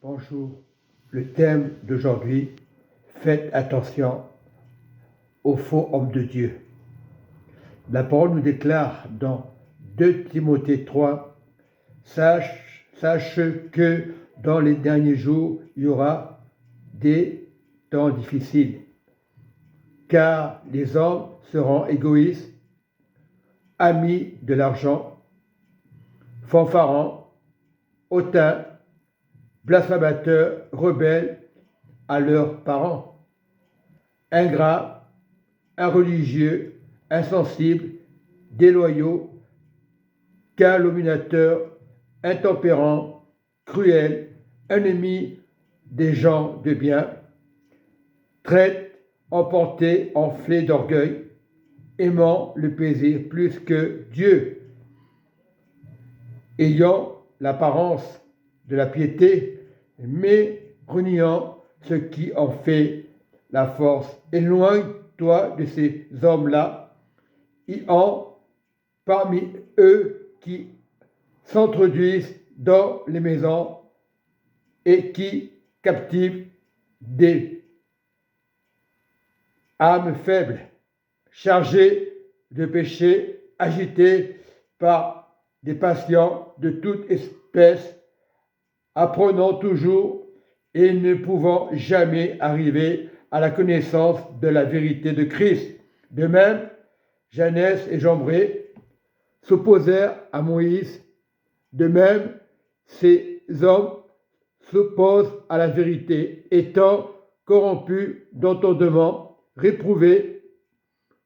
Bonjour. Le thème d'aujourd'hui, faites attention aux faux hommes de Dieu. La parole nous déclare dans 2 Timothée 3, sache que dans les derniers jours, il y aura des temps difficiles, car les hommes seront égoïstes, amis de l'argent, fanfarons, hautains, blasphémateurs, rebelles à leurs parents, ingrats, irreligieux, insensibles, déloyaux, calomniateurs, intempérants, cruels, ennemis des gens de bien, traîtres, emportés, enflés d'orgueil, aimant le plaisir plus que Dieu, ayant l'apparence de la piété, mais reniant ce qui en fait la force. Éloigne-toi de ces hommes-là. Il y a parmi eux qui s'introduisent dans les maisons et qui captivent des âmes faibles, chargées de péché, agitées par des passions de toute espèce, apprenant toujours et ne pouvant jamais arriver à la connaissance de la vérité de Christ. De même, Janès et Jambres s'opposèrent à Moïse. De même, ces hommes s'opposent à la vérité, étant corrompus d'entendement, réprouvés,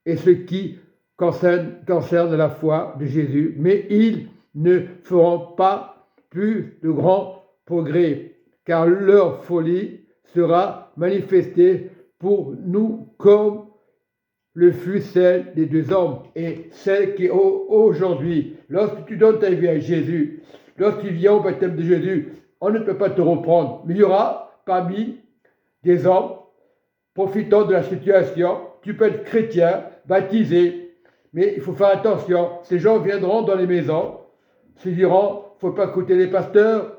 et ce qui concerne la foi de Jésus. Mais ils ne feront pas plus de grands progrès, car leur folie sera manifestée pour nous comme le fut celle des deux hommes et celle qui est aujourd'hui. Lorsque tu donnes ta vie à Jésus, lorsque tu viens au baptême de Jésus, on ne peut pas te reprendre. Mais il y aura parmi des hommes profitant de la situation. Tu peux être chrétien, baptisé, mais il faut faire attention. Ces gens viendront dans les maisons, se diront, il ne faut pas écouter les pasteurs.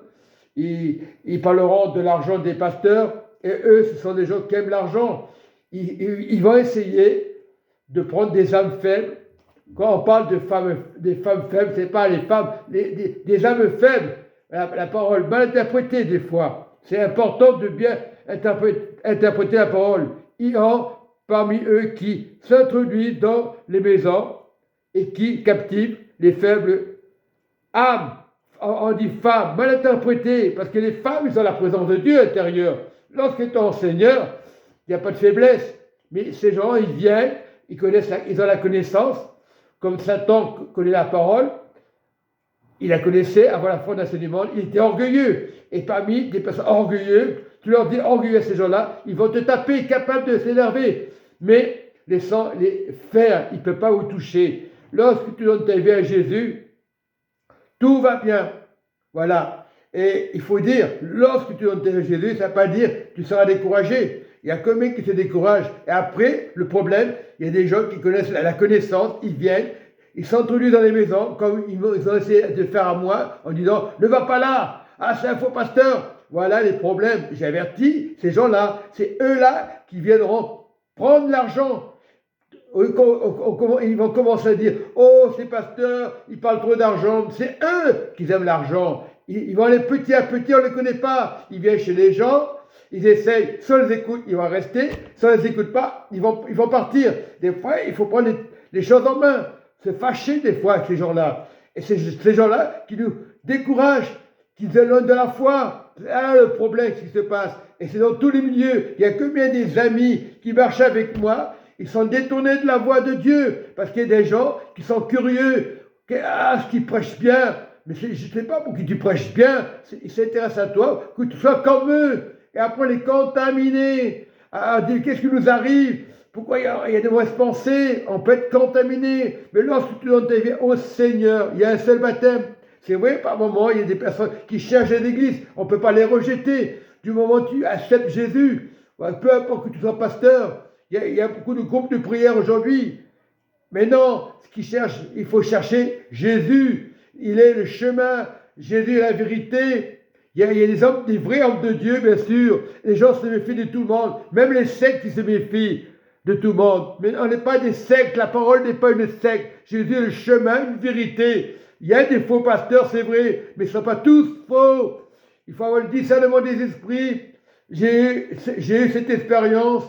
Ils parleront de l'argent des pasteurs, et eux, ce sont des gens qui aiment l'argent. Ils vont essayer de prendre des âmes faibles. Quand on parle des femmes faibles, ce n'est pas les femmes, des âmes faibles. La parole mal interprétée des fois. C'est important de bien interpréter la parole. Il y a parmi eux qui s'introduisent dans les maisons et qui captivent les faibles âmes. On dit femmes, mal interprétées, parce que les femmes, ils ont la présence de Dieu intérieur. Lorsqu'ils sont en Seigneur, il n'y a pas de faiblesse. Mais ces gens, ils viennent, ils ont la connaissance, comme Satan connaît la parole. Il la connaissait avant la fondation du monde, il était orgueilleux. Et parmi des personnes orgueilleuses, tu leur dis orgueilleux à ces gens-là, ils vont te taper, capables de s'énerver. Mais les fers, ils ne peuvent pas vous toucher. Lorsque tu donnes ta vie à Jésus, tout va bien. Voilà. Et il faut dire, lorsque tu donnes ta vie à Jésus, ça ne veut pas dire que tu seras découragé. Il y a combien qui se découragent. Et après, le problème, il y a des gens qui connaissent la connaissance, ils viennent, ils s'introduisent dans les maisons, comme ils ont essayé de faire à moi, en disant, ne va pas là, ah c'est un faux pasteur. Voilà les problèmes. J'ai averti ces gens-là, c'est eux-là qui viendront prendre l'argent. Ils vont commencer à dire, oh ces pasteurs, ils parlent trop d'argent. C'est eux qui aiment l'argent. Ils vont aller petit à petit, on ne les connaît pas. Ils viennent chez les gens, ils essayent, si on les écoute, ils vont rester. Si on ne les écoute pas, ils vont partir. Des fois, il faut prendre les choses en main. Se fâcher des fois avec ces gens-là. Et c'est ces gens-là qui nous découragent, qui nous éloignent de la foi. C'est là le problème, ce qui se passe. Et c'est dans tous les milieux. Il y a combien des amis qui marchent avec moi, ils sont détournés de la voie de Dieu. Parce qu'il y a des gens qui sont curieux. Ce qu'ils prêchent bien. Mais je ne sais pas pour qui tu prêches bien. Ils s'intéressent à toi, que tu sois comme eux. Et après les contaminer. À dire qu'est-ce qui nous arrive. Pourquoi il y a des mauvaises pensées, on peut être contaminé. Mais lorsque tu donnes ta vie au Seigneur, il y a un seul baptême. C'est vrai, par moment, il y a des personnes qui cherchent l'église. On ne peut pas les rejeter. Du moment où tu acceptes Jésus, peu importe que tu sois pasteur, il y a beaucoup de groupes de prière aujourd'hui. Mais non, il faut chercher Jésus. Il est le chemin. Jésus est la vérité. Il y a des hommes, des vrais hommes de Dieu, bien sûr. Les gens se méfient de tout le monde, même les sectes qui se méfient de tout le monde. Mais on n'est pas des sectes, la parole n'est pas une secte. Jésus est le chemin, une vérité. Il y a des faux pasteurs, c'est vrai, mais ils ne sont pas tous faux. Il faut avoir le discernement des esprits. J'ai eu cette expérience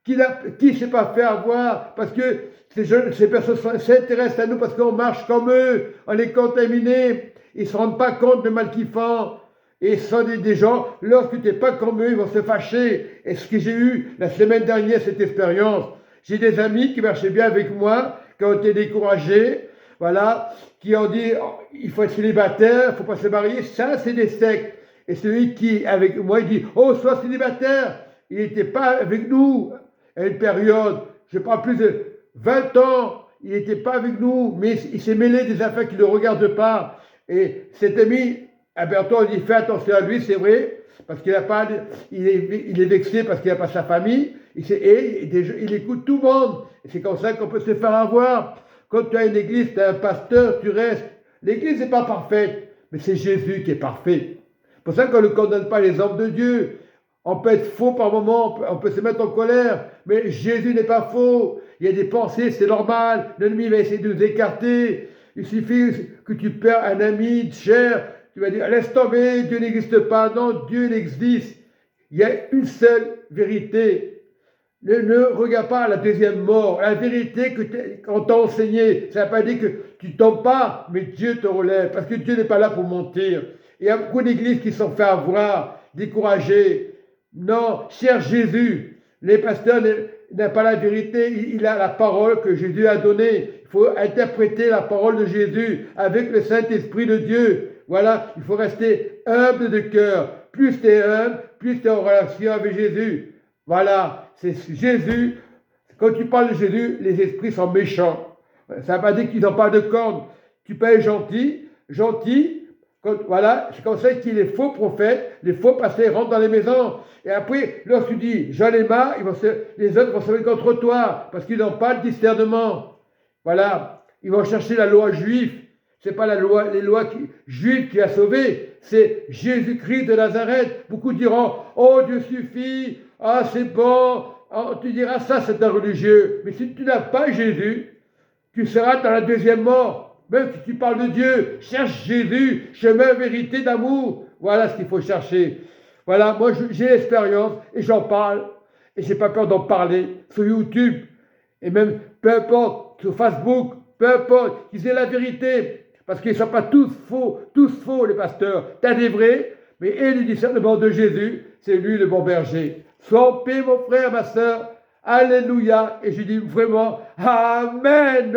qui ne s'est pas fait avoir parce que ces personnes s'intéressent à nous parce qu'on marche comme eux, on est contaminés. Ils ne se rendent pas compte du mal qu'ils font. Et ce sont des gens, lorsque tu n'es pas comme eux, ils vont se fâcher. Et ce que j'ai eu la semaine dernière, cette expérience, j'ai des amis qui marchaient bien avec moi, qui ont été découragés, voilà, qui ont dit, oh, il faut être célibataire, il ne faut pas se marier. Ça, c'est des sectes. Et celui qui, avec moi, il dit, oh, sois célibataire. Il n'était pas avec nous à une période, je parle plus de 20 ans, il n'était pas avec nous, mais il s'est mêlé des affaires qui ne le regardent pas. Et cet ami, Bertrand dit, fais attention à lui, c'est vrai, parce qu'il il est vexé parce qu'il n'a pas sa famille, il écoute tout le monde. Et c'est comme ça qu'on peut se faire avoir. Quand tu as une église, tu as un pasteur, tu restes. L'église n'est pas parfaite, mais c'est Jésus qui est parfait. C'est pour ça qu'on ne condamne pas les hommes de Dieu. On peut être faux par moment, on peut se mettre en colère, mais Jésus n'est pas faux. Il y a des pensées, c'est normal. L'ennemi va essayer de nous écarter. Il suffit que tu perds un ami cher. Tu vas dire, laisse tomber, Dieu n'existe pas. Non, Dieu existe. Il y a une seule vérité. Ne regarde pas la deuxième mort. La vérité qu'on t'a enseignée, ça ne veut pas dire que tu ne tombes pas, mais Dieu te relève. Parce que Dieu n'est pas là pour mentir. Il y a beaucoup d'églises qui sont fait avoir, découragées. Non, cherche Jésus. Les pasteurs n'ont pas la vérité. Il a la parole que Jésus a donnée. Il faut interpréter la parole de Jésus avec le Saint-Esprit de Dieu. Voilà, il faut rester humble de cœur. Plus tu es humble, plus tu es en relation avec Jésus. Voilà, c'est Jésus. Quand tu parles de Jésus, les esprits sont méchants. Ça ne veut pas dire qu'ils n'ont pas de cornes. Tu peux être gentil, voilà, c'est comme ça que les faux prophètes, les faux pasteurs rentrent dans les maisons. Et après, lorsque tu dis, j'en ai marre, les autres vont se mettre contre toi, parce qu'ils n'ont pas de discernement. Voilà, ils vont chercher la loi juive. Ce n'est pas les lois juives qui a sauvé, c'est Jésus-Christ de Nazareth. Beaucoup diront, oh Dieu suffit, ah c'est bon, oh, tu diras ça c'est un religieux. Mais si tu n'as pas Jésus, tu seras dans la deuxième mort. Même si tu parles de Dieu, cherche Jésus, chemin, vérité, d'amour. Voilà ce qu'il faut chercher. Voilà, moi j'ai l'expérience et j'en parle. Et je n'ai pas peur d'en parler sur YouTube. Et même, peu importe, sur Facebook, peu importe, qu'ils aient la vérité. Parce qu'ils ne sont pas tous faux les pasteurs. Tu as des vrais, mais et le discernement de Jésus, c'est lui le bon berger. Sois en paix, mon frère, ma soeur. Alléluia. Et je dis vraiment, Amen.